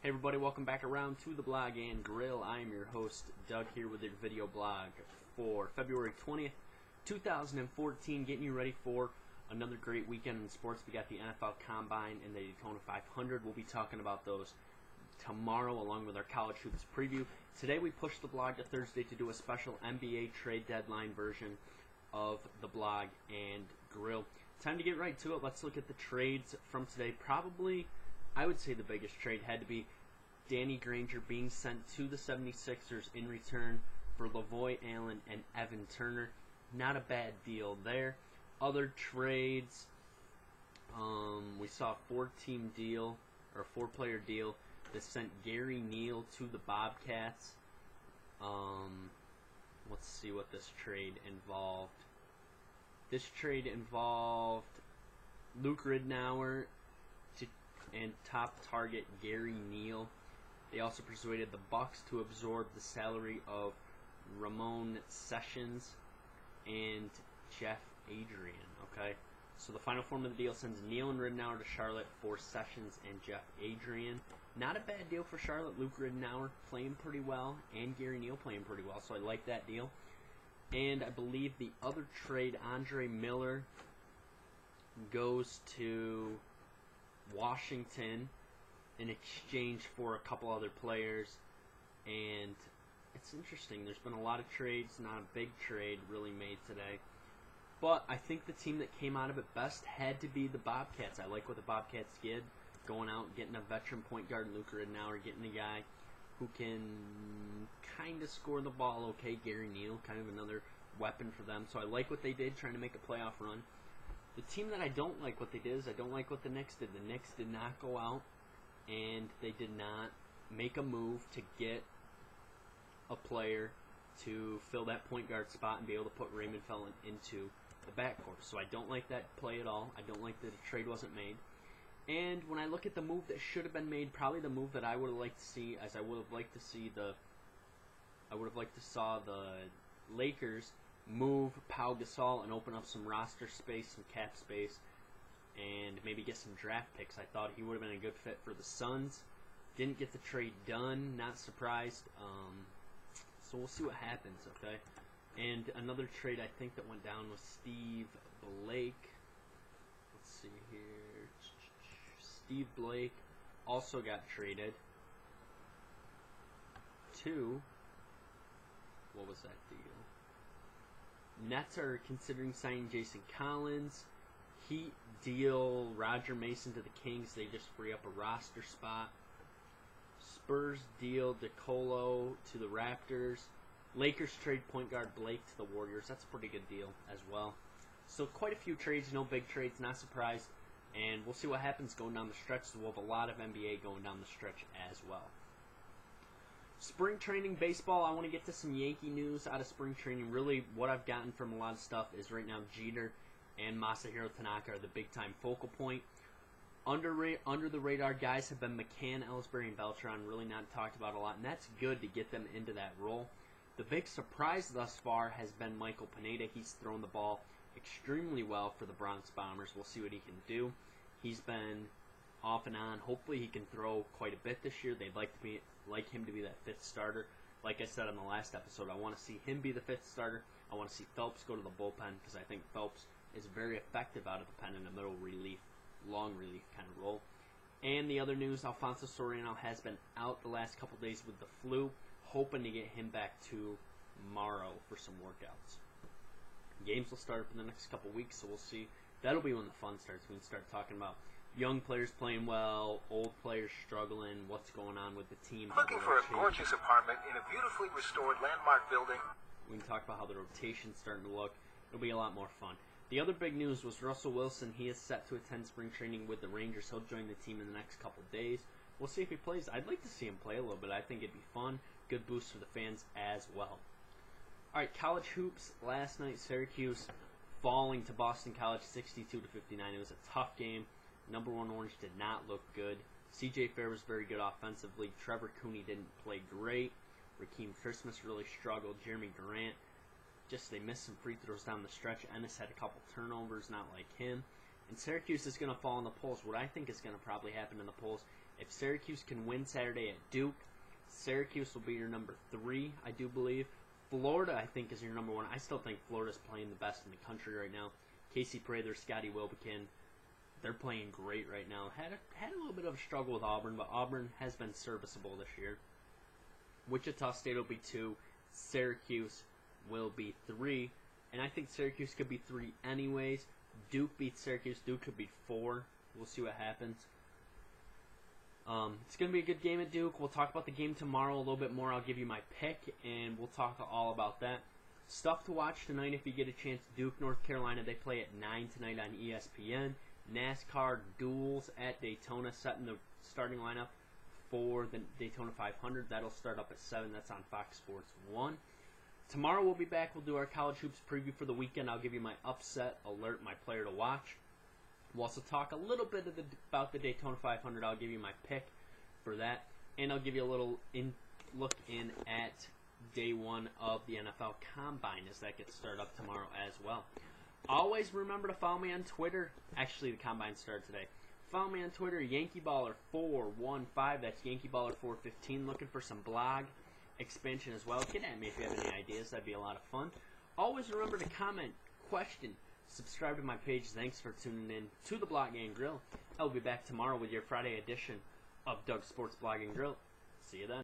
Hey everybody, welcome back around to the Blog and Grill. I am your host, Doug, here with your video blog for February 20th, 2014, getting you ready for another great weekend in sports. We got the NFL Combine and the Daytona 500. We'll be talking about those tomorrow along with our college hoops preview. Today we pushed the blog to Thursday to do a special NBA trade deadline version of the Blog and Grill. Time to get right to it. Let's look at the trades from today. Probably, I would say the biggest trade had to be Danny Granger being sent to the 76ers in return for Lavoy Allen and Evan Turner. Not a bad deal there. Other trades, we saw a four-player deal that sent Gary Neal to the Bobcats. Let's see what this trade involved. This trade involved Luke Ridnour and top target Gary Neal. They also persuaded the Bucks to absorb the salary of Ramon Sessions and Jeff Adrian. Okay, so the final form of the deal sends Neal and Ridnour to Charlotte for Sessions and Jeff Adrian. Not a bad deal for Charlotte. Luke Ridnour playing pretty well, and Gary Neal playing pretty well, so I like that deal. And I believe the other trade, Andre Miller goes to Washington in exchange for a couple other players. And it's interesting, there's been a lot of trades, not a big trade really made today, but I think the team that came out of it best had to be the Bobcats. I like what the Bobcats did, going out, getting a veteran point guard, Luke Ridnour, getting a guy who can kind of score the ball okay, Gary Neal, kind of another weapon for them. So I like what they did, trying to make a playoff run. The team that I don't like what they did is I don't like what the Knicks did. The Knicks did not go out and they did not make a move to get a player to fill that point guard spot and be able to put Raymond Felton into the backcourt. So I don't like that play at all. I don't like that the trade wasn't made. And when I look at the move that should have been made, probably the move that I would have liked to see, as I would have liked to see the Lakers move Pau Gasol and open up some roster space, some cap space, and maybe get some draft picks. I thought he would have been a good fit for the Suns. Didn't get the trade done, not surprised. So we'll see what happens, okay? And another trade I think that went down was Steve Blake. Let's see here. Steve Blake also got traded to, what was that deal? Nets are considering signing Jason Collins. Heat deal Roger Mason to the Kings. They just free up a roster spot. Spurs deal DeColo to the Raptors. Lakers trade point guard Blake to the Warriors. That's a pretty good deal as well. So quite a few trades, no big trades, not surprised. And we'll see what happens going down the stretch. So we'll have a lot of NBA going down the stretch as well. Spring training baseball, I want to get to some Yankee news out of spring training. Really, what I've gotten from a lot of stuff is right now Jeter and Masahiro Tanaka are the big-time focal point. Under the radar guys have been McCann, Ellsbury, and Beltran, really not talked about a lot, and that's good to get them into that role. The big surprise thus far has been Michael Pineda. He's thrown the ball extremely well for the Bronx Bombers. We'll see what he can do. He's been off and on. Hopefully he can throw quite a bit this year. They'd like him to be that fifth starter. Like I said on the last episode, I want to see him be the fifth starter. I want to see Phelps go to the bullpen because I think Phelps is very effective out of the pen in a middle relief, long relief kind of role. And the other news, Alfonso Soriano has been out the last couple days with the flu. Hoping to get him back tomorrow for some workouts. Games will start up in the next couple weeks, so we'll see. That'll be when the fun starts. We can start talking about young players playing well, old players struggling, what's going on with the team. Looking for a gorgeous apartment in a beautifully restored landmark building. We can talk about how the rotation's starting to look. It'll be a lot more fun. The other big news was Russell Wilson. He is set to attend spring training with the Rangers. He'll join the team in the next couple days. We'll see if he plays. I'd like to see him play a little bit. I think it'd be fun. Good boost for the fans as well. All right, college hoops. Last night, Syracuse falling to Boston College 62-59. It was a tough game. Number one Orange did not look good. C.J. Fair was very good offensively. Trevor Cooney didn't play great. Rakeem Christmas really struggled. Jeremy Durant, they missed some free throws down the stretch. Ennis had a couple turnovers, not like him. and Syracuse is going to fall in the polls. What I think is going to probably happen in the polls, if Syracuse can win Saturday at Duke, Syracuse will be your number 3, I do believe. Florida, I think, is your number 1. I still think Florida's playing the best in the country right now. Casey Prather, Scotty Wilbekin, they're playing great right now. Had a little bit of a struggle with Auburn, but Auburn has been serviceable this year. Wichita State will be 2. Syracuse will be 3. And I think Syracuse could be 3 anyways. Duke beats Syracuse. Duke could be 4. We'll see what happens. It's going to be a good game at Duke. We'll talk about the game tomorrow a little bit more. I'll give you my pick, and we'll talk all about that. Stuff to watch tonight if you get a chance. Duke, North Carolina, they play at 9 tonight on ESPN. NASCAR duels at Daytona, setting the starting lineup for the Daytona 500. That'll start up at 7. That's on Fox Sports 1. Tomorrow we'll be back. We'll do our college hoops preview for the weekend. I'll give you my upset alert, my player to watch. We'll also talk a little bit about the Daytona 500. I'll give you my pick for that. And I'll give you a little look in at day 1 of the NFL Combine as that gets started up tomorrow as well. Always remember to follow me on Twitter. Actually, the Combine started today. Follow me on Twitter, YankeeBaller415. That's YankeeBaller415. Looking for some blog expansion as well. Get at me if you have any ideas. That'd be a lot of fun. Always remember to comment, question, subscribe to my page. Thanks for tuning in to the Block Gang Grill. I'll be back tomorrow with your Friday edition of Doug's Sports Blogging Grill. See you then.